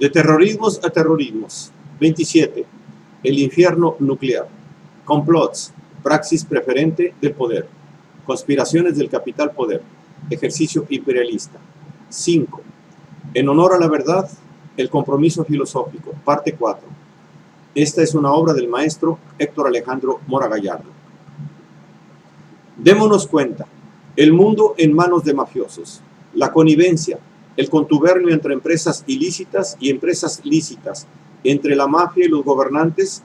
De terrorismos a terrorismos. 27. El infierno nuclear. Complots. Praxis preferente del poder. Conspiraciones del capital poder. Ejercicio imperialista. 5. En honor a la verdad, el compromiso filosófico. Parte 4. Esta es una obra del maestro Héctor Alejandro Mora Gallardo. Démonos cuenta. El mundo en manos de mafiosos. La connivencia. El contubernio entre empresas ilícitas y empresas lícitas, entre la mafia y los gobernantes,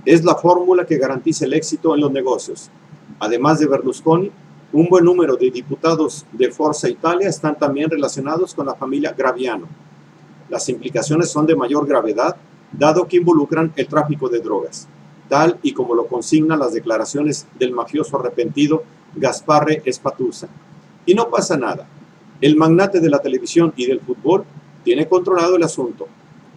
es la fórmula que garantiza el éxito en los negocios. Además de Berlusconi, un buen número de diputados de Forza Italia están también relacionados con la familia Graviano. Las implicaciones son de mayor gravedad, dado que involucran el tráfico de drogas, tal y como lo consignan las declaraciones del mafioso arrepentido Gasparre Spatuzza. Y no pasa nada. El magnate de la televisión y del fútbol tiene controlado el asunto.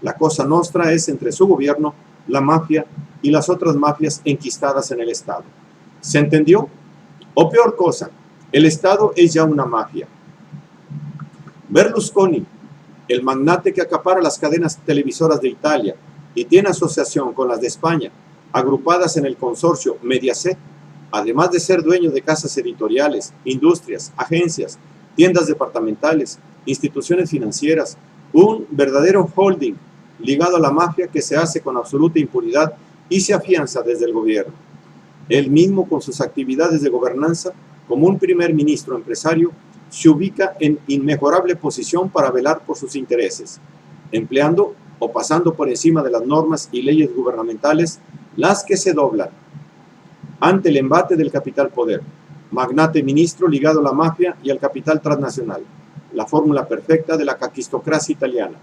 La cosa nostra es entre su gobierno, la mafia y las otras mafias enquistadas en el Estado. ¿Se entendió? O peor cosa, el Estado es ya una mafia. Berlusconi, el magnate que acapara las cadenas televisoras de Italia y tiene asociación con las de España, agrupadas en el consorcio Mediaset, además de ser dueño de casas editoriales, industrias, agencias, tiendas departamentales, instituciones financieras, un verdadero holding ligado a la mafia que se hace con absoluta impunidad y se afianza desde el gobierno. Él mismo, con sus actividades de gobernanza, como un primer ministro empresario, se ubica en inmejorable posición para velar por sus intereses, empleando o pasando por encima de las normas y leyes gubernamentales, las que se doblan ante el embate del capital poder. Magnate ministro ligado a la mafia y al capital transnacional, la fórmula perfecta de la caquistocracia italiana,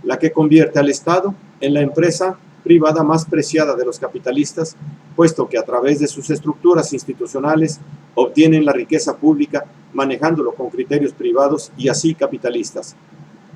la que convierte al Estado en la empresa privada más preciada de los capitalistas, puesto que a través de sus estructuras institucionales obtienen la riqueza pública manejándolo con criterios privados y así capitalistas.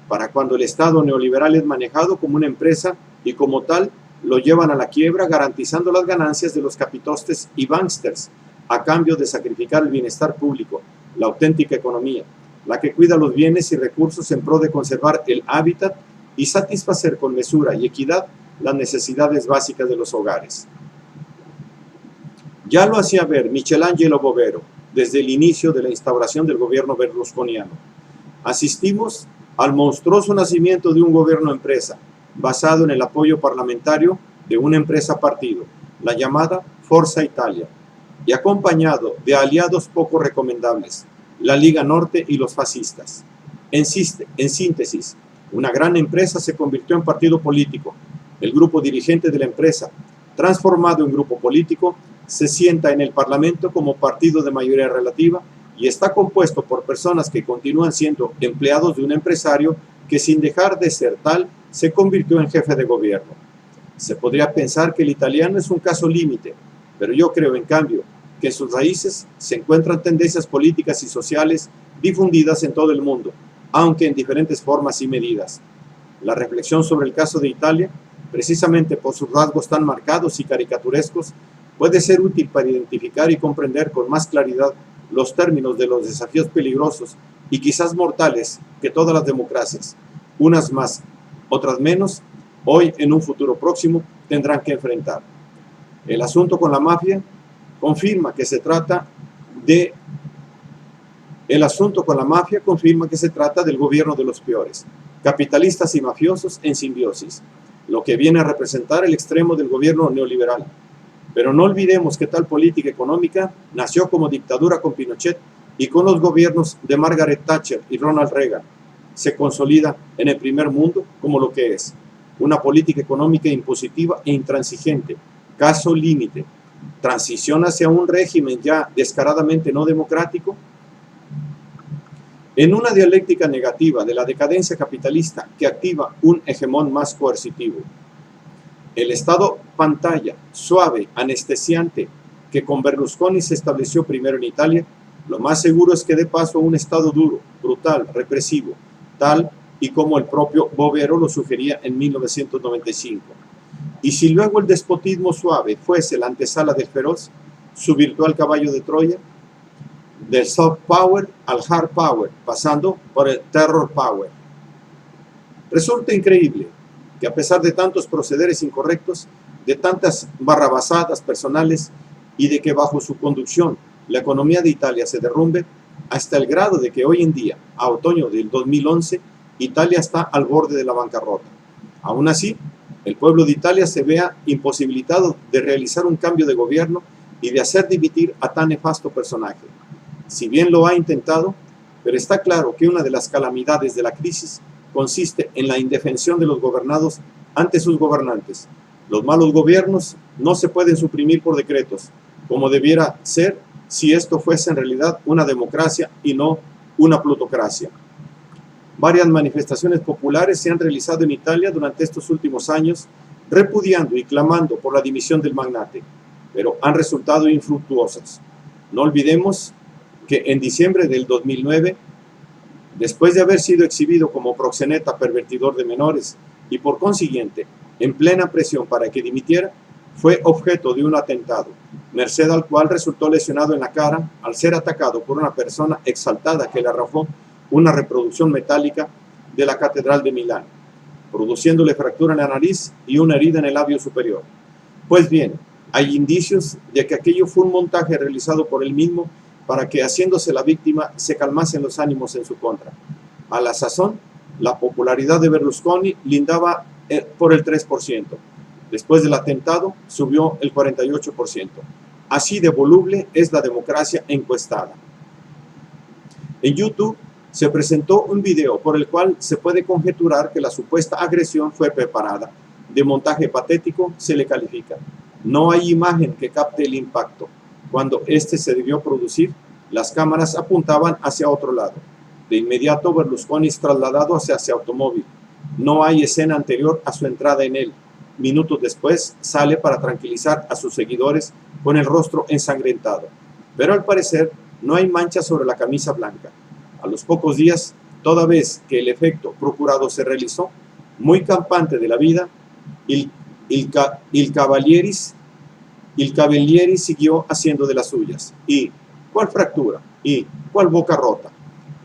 Para cuando el Estado neoliberal es manejado como una empresa y como tal lo llevan a la quiebra garantizando las ganancias de los capitostes y banksters, a cambio de sacrificar el bienestar público, la auténtica economía, la que cuida los bienes y recursos en pro de conservar el hábitat y satisfacer con mesura y equidad las necesidades básicas de los hogares. Ya lo hacía ver Michelangelo Bovero desde el inicio de la instauración del gobierno berlusconiano. Asistimos al monstruoso nacimiento de un gobierno empresa, basado en el apoyo parlamentario de una empresa partido, la llamada Forza Italia, y acompañado de aliados poco recomendables, la Liga Norte y los fascistas. En síntesis, una gran empresa se convirtió en partido político. El grupo dirigente de la empresa, transformado en grupo político, se sienta en el Parlamento como partido de mayoría relativa y está compuesto por personas que continúan siendo empleados de un empresario que, sin dejar de ser tal, se convirtió en jefe de gobierno. Se podría pensar que el italiano es un caso límite, pero yo creo, en cambio, que en sus raíces se encuentran tendencias políticas y sociales difundidas en todo el mundo, aunque en diferentes formas y medidas. La reflexión sobre el caso de Italia, precisamente por sus rasgos tan marcados y caricaturescos, puede ser útil para identificar y comprender con más claridad los términos de los desafíos peligrosos y quizás mortales que todas las democracias, unas más, otras menos, hoy en un futuro próximo tendrán que enfrentar. El asunto con la mafia confirma que se trata del gobierno de los peores, capitalistas y mafiosos en simbiosis, lo que viene a representar el extremo del gobierno neoliberal. Pero no olvidemos que tal política económica nació como dictadura con Pinochet y con los gobiernos de Margaret Thatcher y Ronald Reagan. Se consolida en el primer mundo como lo que es, una política económica impositiva e intransigente, caso límite, transición hacia un régimen ya descaradamente no democrático, en una dialéctica negativa de la decadencia capitalista que activa un hegemón más coercitivo. El Estado pantalla, suave, anestesiante, que con Berlusconi se estableció primero en Italia, lo más seguro es que dé paso a un Estado duro, brutal, represivo, tal y como el propio Bovero lo sugería en 1995. Y si luego el despotismo suave fuese la antesala del feroz, su virtual caballo de Troya, del soft power al hard power, pasando por el terror power. Resulta increíble que a pesar de tantos procederes incorrectos, de tantas barrabasadas personales y de que bajo su conducción la economía de Italia se derrumbe, hasta el grado de que hoy en día, a otoño del 2011, Italia está al borde de la bancarrota. Aún así, el pueblo de Italia se vea imposibilitado de realizar un cambio de gobierno y de hacer dimitir a tan nefasto personaje. Si bien lo ha intentado, pero está claro que una de las calamidades de la crisis consiste en la indefensión de los gobernados ante sus gobernantes. Los malos gobiernos no se pueden suprimir por decretos, como debiera ser si esto fuese en realidad una democracia y no una plutocracia. Varias manifestaciones populares se han realizado en Italia durante estos últimos años, repudiando y clamando por la dimisión del magnate, pero han resultado infructuosas. No olvidemos que en diciembre del 2009, después de haber sido exhibido como proxeneta pervertidor de menores y por consiguiente en plena presión para que dimitiera, fue objeto de un atentado, merced al cual resultó lesionado en la cara al ser atacado por una persona exaltada que le arrojó una reproducción metálica de la Catedral de Milán, produciéndole fractura en la nariz y una herida en el labio superior. Pues bien, hay indicios de que aquello fue un montaje realizado por él mismo para que, haciéndose la víctima, se calmasen los ánimos en su contra. A la sazón, la popularidad de Berlusconi lindaba por el 3%. Después del atentado, subió el 48%. Así de voluble es la democracia encuestada. En YouTube se presentó un video por el cual se puede conjeturar que la supuesta agresión fue preparada. De montaje patético se le califica. No hay imagen que capte el impacto. Cuando este se debió producir, las cámaras apuntaban hacia otro lado. De inmediato Berlusconi es trasladado hacia ese automóvil. No hay escena anterior a su entrada en él. Minutos después sale para tranquilizar a sus seguidores con el rostro ensangrentado. Pero al parecer no hay manchas sobre la camisa blanca. A los pocos días, toda vez que el efecto procurado se realizó, muy campante de la vida, il Cavalieri siguió haciendo de las suyas. ¿Y cuál fractura? ¿Y cuál boca rota?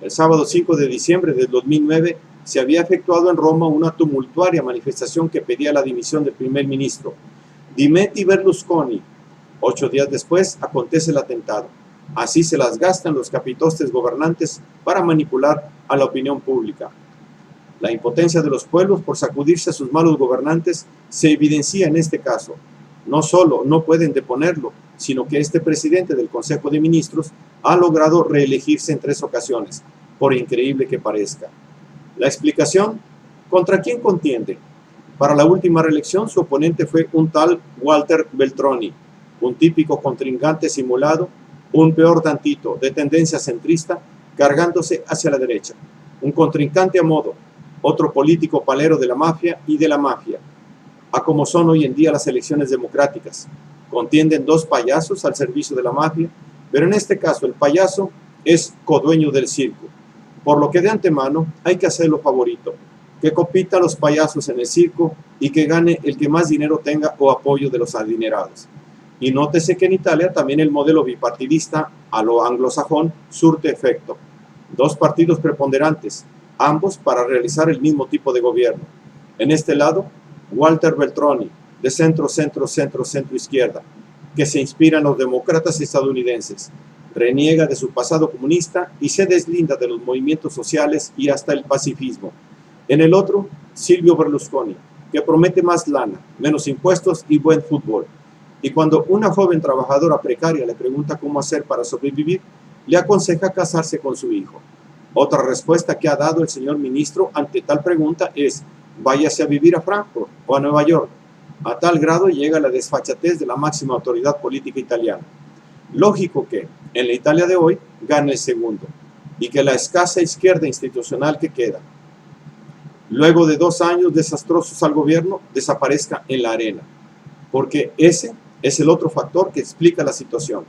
El sábado 5 de diciembre del 2009 se había efectuado en Roma una tumultuaria manifestación que pedía la dimisión del primer ministro. Dimetti Berlusconi. 8 días después acontece el atentado. Así se las gastan los capitostes gobernantes para manipular a la opinión pública. La impotencia de los pueblos por sacudirse a sus malos gobernantes se evidencia en este caso. No solo no pueden deponerlo, sino que este presidente del Consejo de Ministros ha logrado reelegirse en 3 ocasiones, por increíble que parezca. La explicación: ¿contra quién contiende? Para la última reelección su oponente fue un tal Walter Veltroni, un típico contrincante simulado, un peor tantito, de tendencia centrista, cargándose hacia la derecha. Un contrincante a modo, otro político palero de la mafia y de la mafia. A como son hoy en día las elecciones democráticas. Contienden 2 payasos al servicio de la mafia, pero en este caso el payaso es codueño del circo. Por lo que de antemano hay que hacerlo favorito, que compita a los payasos en el circo y que gane el que más dinero tenga o apoyo de los adinerados. Y nótese que en Italia también el modelo bipartidista a lo anglosajón surte efecto. 2 partidos preponderantes, ambos para realizar el mismo tipo de gobierno. En este lado, Walter Veltroni, de centro-izquierda, que se inspira en los demócratas estadounidenses, reniega de su pasado comunista y se deslinda de los movimientos sociales y hasta el pacifismo. En el otro, Silvio Berlusconi, que promete más lana, menos impuestos y buen fútbol. Y cuando una joven trabajadora precaria le pregunta cómo hacer para sobrevivir, le aconseja casarse con su hijo. Otra respuesta que ha dado el señor ministro ante tal pregunta es: váyase a vivir a Frankfurt o a Nueva York. A tal grado llega la desfachatez de la máxima autoridad política italiana. Lógico que, en la Italia de hoy, gane el segundo, y que la escasa izquierda institucional que queda, luego de 2 años desastrosos al gobierno, desaparezca en la arena. Porque ese es el otro factor que explica la situación.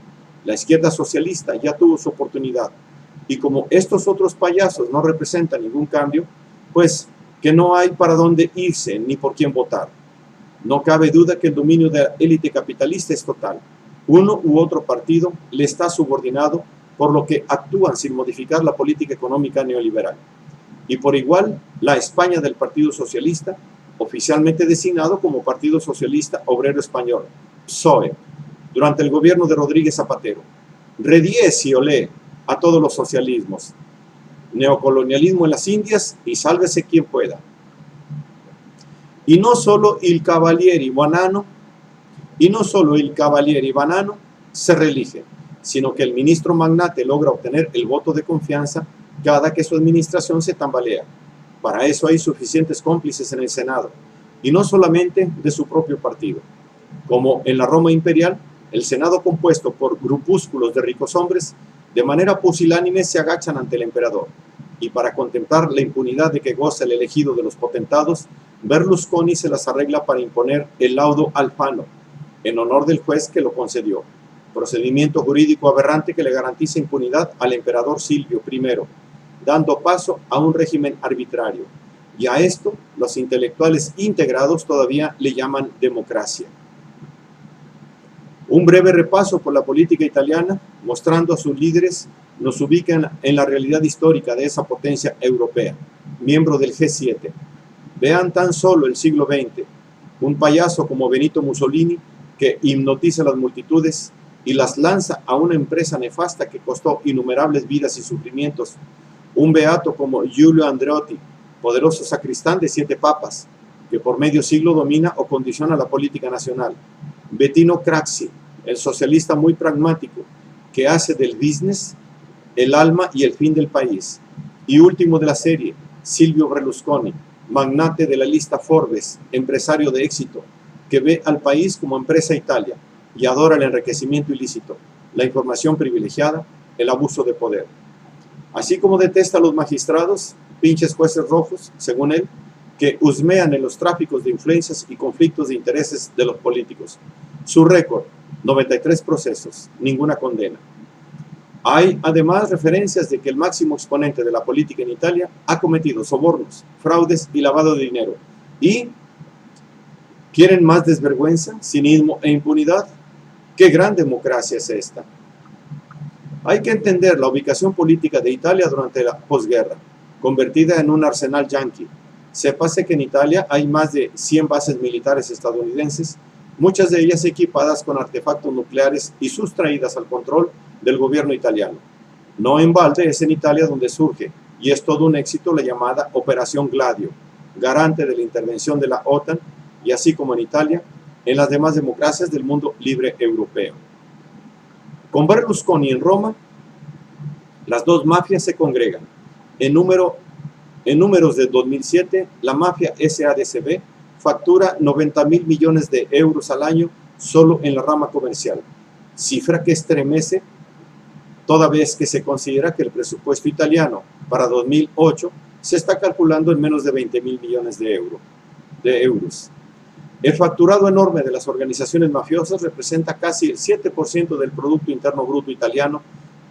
La izquierda socialista ya tuvo su oportunidad, y como estos otros payasos no representan ningún cambio, pues que no hay para dónde irse ni por quién votar. No cabe duda que el dominio de la élite capitalista es total. Uno u otro partido le está subordinado, por lo que actúan sin modificar la política económica neoliberal. y por igual la España del Partido Socialista, oficialmente designado como Partido Socialista Obrero Español, PSOE, durante el gobierno de Rodríguez Zapatero. Rediesi olé a todos los socialismos, neocolonialismo en las Indias y sálvese quien pueda. Y no solo il Cavalieri Banano, se reelige, sino que el ministro magnate logra obtener el voto de confianza cada que su administración se tambalea. Para eso hay suficientes cómplices en el Senado, y no solamente de su propio partido. Como en la Roma imperial, el Senado, compuesto por grupúsculos de ricos hombres, de manera pusilánime se agachan ante el emperador, y para contemplar la impunidad de que goza el elegido de los potentados, Berlusconi se las arregla para imponer el laudo Alfano, en honor del juez que lo concedió, procedimiento jurídico aberrante que le garantiza impunidad al emperador Silvio I, dando paso a un régimen arbitrario, y a esto los intelectuales integrados todavía le llaman democracia. Un breve repaso por la política italiana, mostrando a sus líderes, nos ubican en la realidad histórica de esa potencia europea, miembro del G7. Vean tan solo el siglo XX, un payaso como Benito Mussolini que hipnotiza a las multitudes y las lanza a una empresa nefasta que costó innumerables vidas y sufrimientos. Un beato como Giulio Andreotti, poderoso sacristán de 7 papas, que por medio siglo domina o condiciona la política nacional. Bettino Craxi, el socialista muy pragmático, que hace del business el alma y el fin del país. Y último de la serie, Silvio Berlusconi, magnate de la lista Forbes, empresario de éxito, que ve al país como empresa Italia y adora el enriquecimiento ilícito, la información privilegiada, el abuso de poder. Así como detesta a los magistrados, pinches jueces rojos, según él, que husmean en los tráficos de influencias y conflictos de intereses de los políticos. Su récord, 93 procesos, ninguna condena. Hay además referencias de que el máximo exponente de la política en Italia ha cometido sobornos, fraudes y lavado de dinero. ¿Y quieren más desvergüenza, cinismo e impunidad? ¡Qué gran democracia es esta! Hay que entender la ubicación política de Italia durante la posguerra, convertida en un arsenal yanqui. Sépase que en Italia hay más de 100 bases militares estadounidenses, muchas de ellas equipadas con artefactos nucleares y sustraídas al control del gobierno italiano. No en balde es en Italia donde surge, y es todo un éxito, la llamada Operación Gladio, garante de la intervención de la OTAN, y así como en Italia, en las demás democracias del mundo libre europeo. Con Berlusconi en Roma, las dos mafias se congregan. En números de 2007, la mafia SADCB factura 90.000 millones de euros al año solo en la rama comercial, cifra que estremece toda vez que se considera que el presupuesto italiano para 2008 se está calculando en menos de 20.000 millones de euros. El facturado enorme de las organizaciones mafiosas representa casi el 7% del Producto Interno Bruto italiano,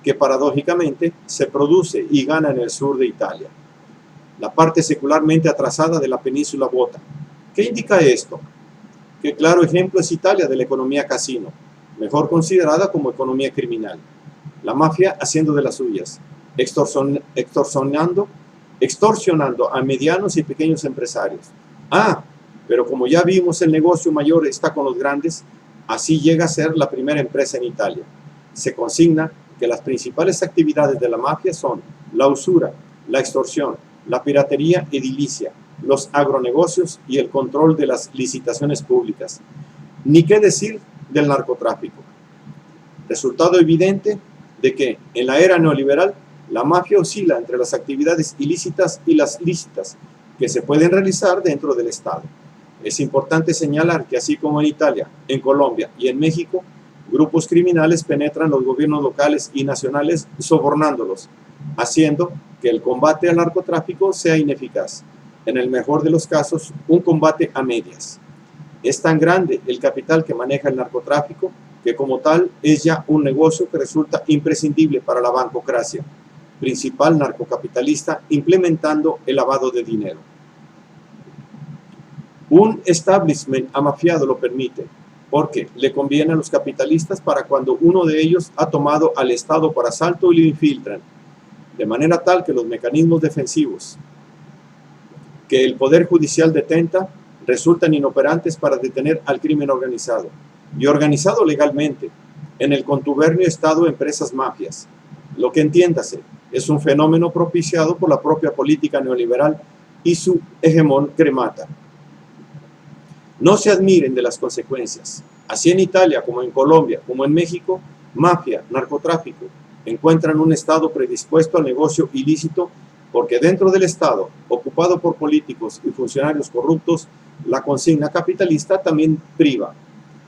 que paradójicamente se produce y gana en el sur de Italia, la parte secularmente atrasada de la península Bota. ¿Qué indica esto? Que claro ejemplo es Italia de la economía casino, mejor considerada como economía criminal. La mafia haciendo de las suyas, extorsionando a medianos y pequeños empresarios. Pero como ya vimos, el negocio mayor está con los grandes, así llega a ser la primera empresa en Italia. Se consigna que las principales actividades de la mafia son la usura, la extorsión, la piratería edilicia, los agronegocios y el control de las licitaciones públicas. Ni qué decir del narcotráfico. Resultado evidente de que en la era neoliberal la mafia oscila entre las actividades ilícitas y las lícitas que se pueden realizar dentro del Estado. Es importante señalar que así como en Italia, en Colombia y en México, grupos criminales penetran los gobiernos locales y nacionales sobornándolos, haciendo que el combate al narcotráfico sea ineficaz. En el mejor de los casos, un combate a medias. Es tan grande el capital que maneja el narcotráfico que como tal es ya un negocio que resulta imprescindible para la bancocracia, principal narcocapitalista implementando el lavado de dinero. Un establishment amafiado lo permite, porque le conviene a los capitalistas para cuando uno de ellos ha tomado al Estado por asalto y lo infiltran, de manera tal que los mecanismos defensivos que el Poder Judicial detenta resultan inoperantes para detener al crimen organizado, y organizado legalmente, en el contubernio Estado-empresas mafias, lo que entiéndase es un fenómeno propiciado por la propia política neoliberal y su hegemón cremata. No se admiren de las consecuencias. Así en Italia, como en Colombia, como en México, mafia, narcotráfico, encuentran un Estado predispuesto al negocio ilícito porque dentro del Estado, ocupado por políticos y funcionarios corruptos, la consigna capitalista también priva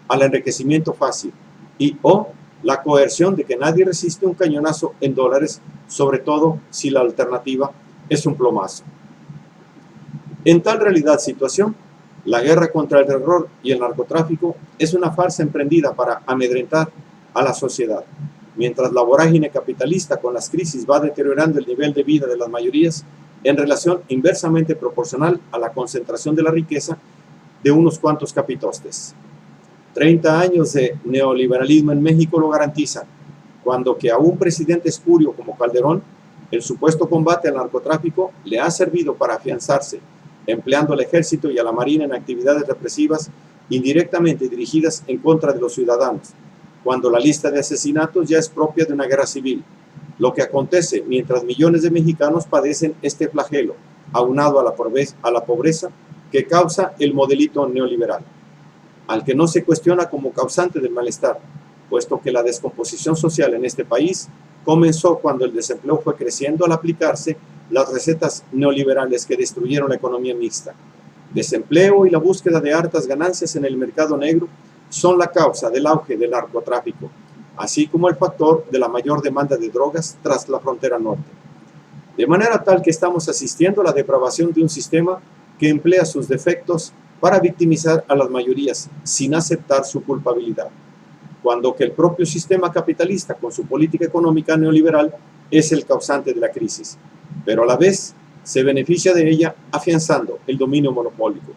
al enriquecimiento fácil y o la coerción de que nadie resiste un cañonazo en dólares, sobre todo si la alternativa es un plomazo. En tal situación, la guerra contra el terror y el narcotráfico es una farsa emprendida para amedrentar a la sociedad, mientras la vorágine capitalista con las crisis va deteriorando el nivel de vida de las mayorías en relación inversamente proporcional a la concentración de la riqueza de unos cuantos capitostes. 30 años de neoliberalismo en México lo garantizan, cuando que a un presidente espurio como Calderón, el supuesto combate al narcotráfico le ha servido para afianzarse, empleando al ejército y a la marina en actividades represivas indirectamente dirigidas en contra de los ciudadanos, cuando la lista de asesinatos ya es propia de una guerra civil, lo que acontece mientras millones de mexicanos padecen este flagelo, aunado a la pobreza que causa el modelito neoliberal, al que no se cuestiona como causante del malestar, puesto que la descomposición social en este país comenzó cuando el desempleo fue creciendo al aplicarse las recetas neoliberales que destruyeron la economía mixta. Desempleo y la búsqueda de hartas ganancias en el mercado negro son la causa del auge del narcotráfico, así como el factor de la mayor demanda de drogas tras la frontera norte. De manera tal que estamos asistiendo a la depravación de un sistema que emplea sus defectos para victimizar a las mayorías sin aceptar su culpabilidad, cuando que el propio sistema capitalista con su política económica neoliberal es el causante de la crisis, pero a la vez se beneficia de ella afianzando el dominio monopólico.